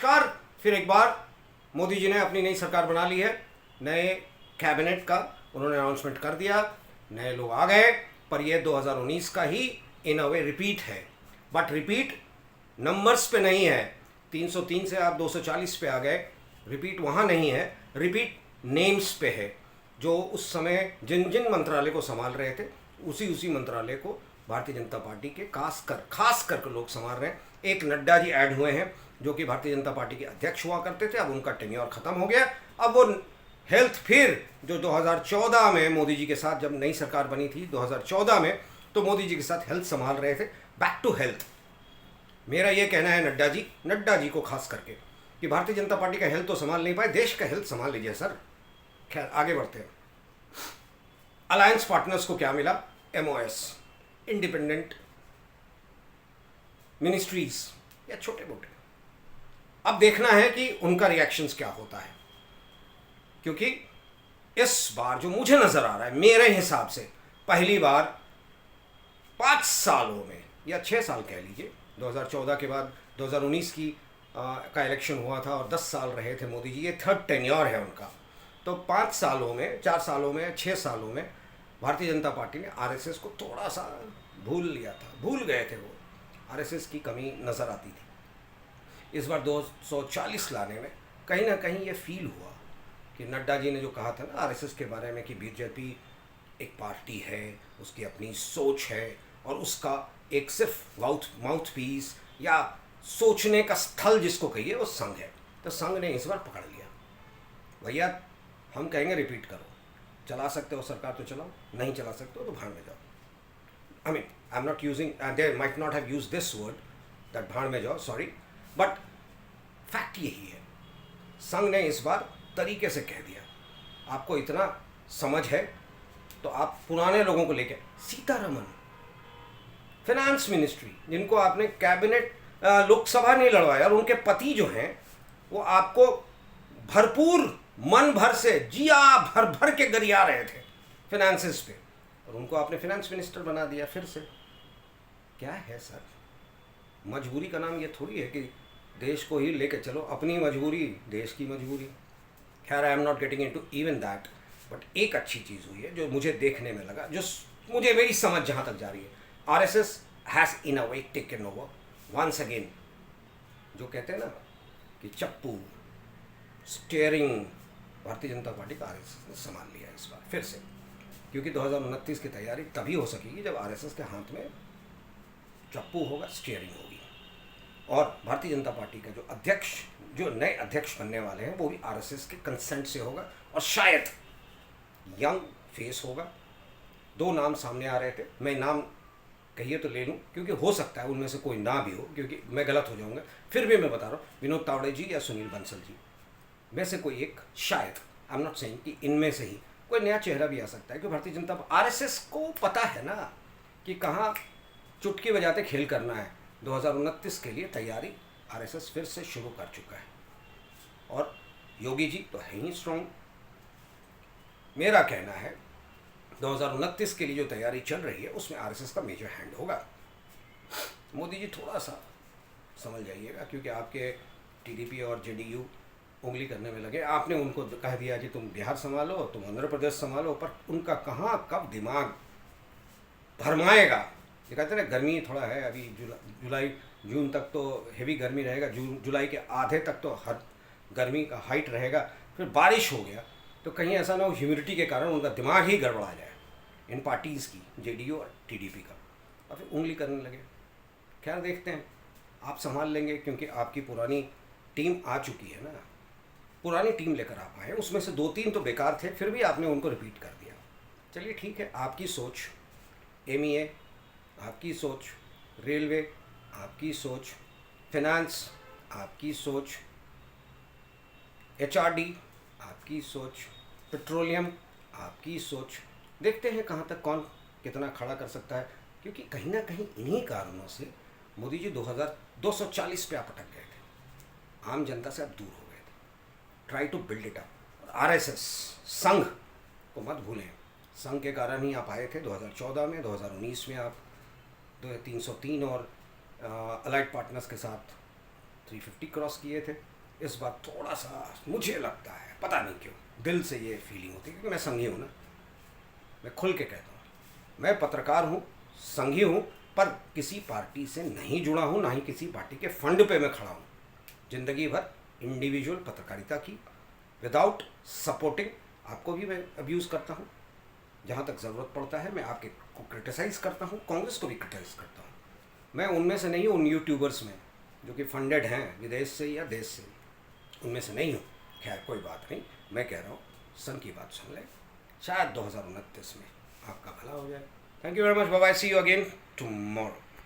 नमस्कार, फिर एक बार मोदी जी ने अपनी नई सरकार बना ली है। नए कैबिनेट का उन्होंने अनाउंसमेंट कर दिया, नए लोग आ गए, पर ये 2019 का ही इन अ वे रिपीट है। बट रिपीट नंबर्स पे नहीं है। 303 से आप 240 पे आ गए, रिपीट वहाँ नहीं है, रिपीट नेम्स पे है। जो उस समय जिन जिन मंत्रालय को संभाल रहे थे उसी मंत्रालय को भारतीय जनता पार्टी के खास कर लोग संभाल रहे हैं। एक नड्डा जी ऐड हुए हैं जो कि भारतीय जनता पार्टी के अध्यक्ष हुआ करते थे, अब उनका टेन्योर खत्म हो गया। अब वो हेल्थ फिर जो 2014 में मोदी जी के साथ जब नई सरकार बनी थी 2014 में, तो मोदी जी के साथ हेल्थ संभाल रहे थे, बैक टू हेल्थ। मेरा ये कहना है नड्डा जी को खास करके कि भारतीय जनता पार्टी का हेल्थ तो संभाल नहीं पाए, देश का हेल्थ संभाल लीजिए सर। खैर आगे बढ़ते हैं। अलायंस पार्टनर्स को क्या मिला? MOS, इंडिपेंडेंट मिनिस्ट्रीज या छोटे मोटे। अब देखना है कि उनका रिएक्शंस क्या होता है, क्योंकि इस बार जो मुझे नजर आ रहा है मेरे हिसाब से पहली बार 5 सालों में या 6 साल कह लीजिए, 2014 के बाद 2019 का इलेक्शन हुआ था और 10 साल रहे थे मोदी जी, ये थर्ड टेन्योर है उनका। तो 5 सालों में, 4 सालों में, 6 सालों में भारतीय जनता पार्टी ने RSS को थोड़ा सा भूल लिया था, भूल गए थे वो। RSS की कमी नज़र आती थी। इस बार 240 लाने में कहीं ना कहीं ये फील हुआ कि नड्डा जी ने जो कहा था ना RSS के बारे में कि बीजेपी एक पार्टी है, उसकी अपनी सोच है और उसका एक सिर्फ माउथ पीस या सोचने का स्थल जिसको कहिए वो संघ है। तो संघ ने इस बार पकड़ लिया, भैया हम कहेंगे रिपीट करो, चला सकते हो सरकार तो चलाओ, नहीं चला सकते हो तो भाड़ में जाओ। I mean I am not using, they might not have use this word that भाड़ में जाओ, सॉरी, बट फैक्ट यही है। संघ ने इस बार तरीके से कह दिया। आपको इतना समझ है तो आप पुराने लोगों को लेकर, सीतारमन फिनेंस मिनिस्ट्री जिनको आपने कैबिनेट लोकसभा नहीं लड़वाया और उनके पति जो हैं वो आपको भरपूर मन भर से जिया भर भर के गरिया रहे थे फिनेंसेस पे, और उनको आपने फिनेंस मिनिस्टर बना दिया फिर से। क्या है सर, मजबूरी का नाम ये थोड़ी है कि देश को ही लेके चलो, अपनी मजबूरी देश की मजबूरी। खैर I am not getting into even that, but एक अच्छी चीज़ हुई है जो मुझे देखने में लगा, जो मुझे मेरी समझ जहाँ तक जा रही है, RSS has in a way taken over once again. जो कहते हैं ना कि चप्पू स्टीयरिंग भारतीय जनता पार्टी का RSS ने संभाल लिया इस बार फिर से, क्योंकि 2029 की तैयारी तभी हो सकेगी जब RSS के हाथ में चप्पू होगा, स्टीयरिंग होगी। और भारतीय जनता पार्टी का जो अध्यक्ष, जो नए अध्यक्ष बनने वाले हैं वो भी RSS के कंसेंट से होगा और शायद यंग फेस होगा। 2 नाम सामने आ रहे थे, मैं नाम कहिए तो ले लूँ क्योंकि हो सकता है उनमें से कोई ना भी हो, क्योंकि मैं गलत हो जाऊँगा, फिर भी मैं बता रहा हूँ, विनोद तावड़े जी या सुनील बंसल जी में से कोई एक, शायद, आई एम नॉट सेइंग कि इनमें से ही कोई नया चेहरा भी आ सकता है, क्योंकि भारतीय जनता RSS को पता है ना कि कहाँ चुटकी बजाते खेल करना है। 2029 के लिए तैयारी RSS फिर से शुरू कर चुका है और योगी जी तो है ही स्ट्रॉन्ग। मेरा कहना है 2029 के लिए जो तैयारी चल रही है उसमें RSS का मेजर हैंड होगा। मोदी जी थोड़ा सा समझ जाइएगा, क्योंकि आपके TDP और JDU उंगली करने में लगे। आपने उनको कह दिया कि तुम बिहार संभालो, तुम आंध्र प्रदेश संभालो, पर उनका कहाँ कब दिमाग भरमाएगा। ये कहते हैं ना गर्मी थोड़ा है अभी, जुलाई जून तक तो हेवी गर्मी रहेगा, जुलाई के आधे तक तो हर गर्मी का हाइट रहेगा, फिर बारिश हो गया तो कहीं ऐसा ना हो ह्यूमिडिटी के कारण उनका दिमाग ही गड़बड़ा जाए इन पार्टीज़ की, JDU और TDP का, और फिर उंगली करने लगे। खैर देखते हैं, आप संभाल लेंगे क्योंकि आपकी पुरानी टीम आ चुकी है ना, पुरानी टीम लेकर आप आए, उसमें से 2-3 तो बेकार थे, फिर भी आपने उनको रिपीट कर दिया। चलिए ठीक है, आपकी सोच, MEA आपकी सोच, रेलवे आपकी सोच, फिनेंस आपकी सोच, HRD आपकी सोच, पेट्रोलियम आपकी सोच। देखते हैं कहाँ तक कौन कितना खड़ा कर सकता है, क्योंकि कहीं ना कहीं इन्हीं कारणों से मोदी जी 240 पे आप अटक गए थे, आम जनता से आप दूर हो गए थे। Try to build it up. RSS संघ को मत भूलें, संघ के कारण ही आप आए थे 2014 में, 2019 में आप 303 और अलाइड पार्टनर्स के साथ 350 क्रॉस किए थे। इस बार थोड़ा सा मुझे लगता है, पता नहीं क्यों, दिल से ये फीलिंग होती है, क्योंकि मैं संघी हूँ ना, मैं खुल के कहता हूँ, मैं पत्रकार हूँ, संघी हूँ, पर किसी पार्टी से नहीं जुड़ा हूँ, ना ही किसी पार्टी के फंड पे मैं खड़ा हूँ। ज़िंदगी भर इंडिविजुअल पत्रकारिता की, विदाउट सपोर्टिंग। आपको भी मैं अब्यूज़ करता हूँ, जहाँ तक ज़रूरत पड़ता है मैं आपके को क्रिटिसाइज़ करता हूँ, कांग्रेस को भी क्रिटिसाइज़ करता हूँ। मैं उनमें से नहीं हूँ, उन यूट्यूबर्स में जो कि फंडेड हैं विदेश से या देश से, उनमें से नहीं हूँ। खैर कोई बात नहीं, मैं कह रहा हूँ सन की बात सुन लें, शायद 2029 में आपका भला हो जाए। Thank you very much, bye bye, see you again tomorrow.